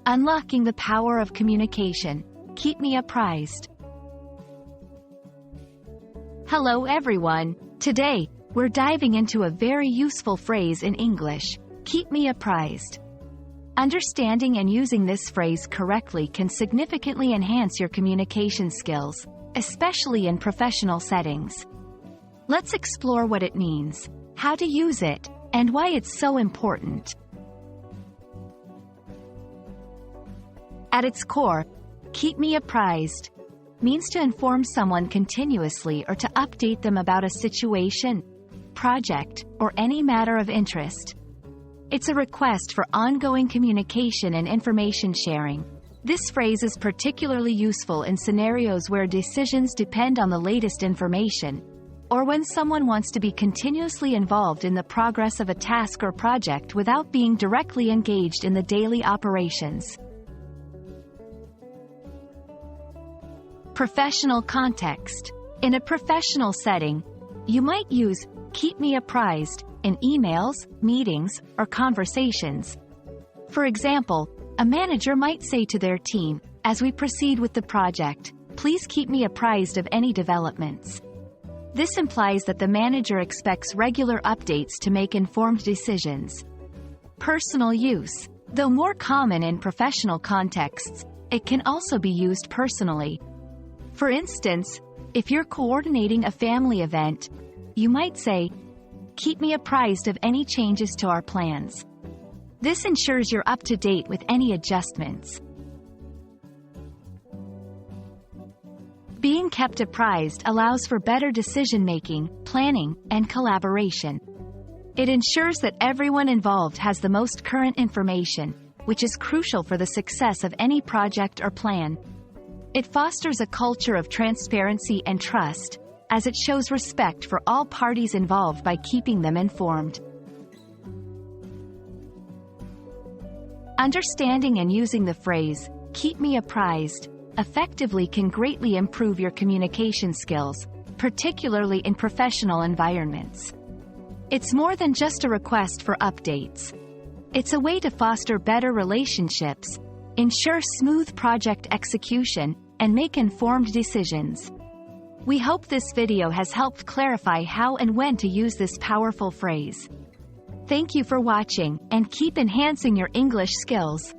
Unlocking the power of communication. Keep me apprised. Hello everyone. Today, we're diving into a very useful phrase in English. Keep me apprised. Understanding and using this phrase correctly can significantly enhance your communication skills, especially in professional settings. Let's explore what it means, how to use it, and why it's so important. At its core, keep me apprised means to inform someone continuously or to update them about a situation, project, or any matter of interest. It's a request for ongoing communication and information sharing. This phrase is particularly useful in scenarios where decisions depend on the latest information, or when someone wants to be continuously involved in the progress of a task or project without being directly engaged in the daily operations. Professional context. In a professional setting, you might use keep me apprised in emails, meetings, or conversations. For example, a manager might say to their team, as we proceed with the project, please keep me apprised of any developments. This implies that the manager expects regular updates to make informed decisions. Personal use. Though more common in professional contexts, it can also be used personally. For instance, if you're coordinating a family event, you might say, keep me apprised of any changes to our plans. This ensures you're up to date with any adjustments. Being kept apprised allows for better decision-making, planning, and collaboration. It ensures that everyone involved has the most current information, which is crucial for the success of any project or plan. It fosters a culture of transparency and trust, as it shows respect for all parties involved by keeping them informed. Understanding and using the phrase, keep me apprised, effectively can greatly improve your communication skills, particularly in professional environments. It's more than just a request for updates. It's a way to foster better relationships, ensure smooth project execution, and make informed decisions. We hope this video has helped clarify how and when to use this powerful phrase. Thank you for watching, and keep enhancing your English skills.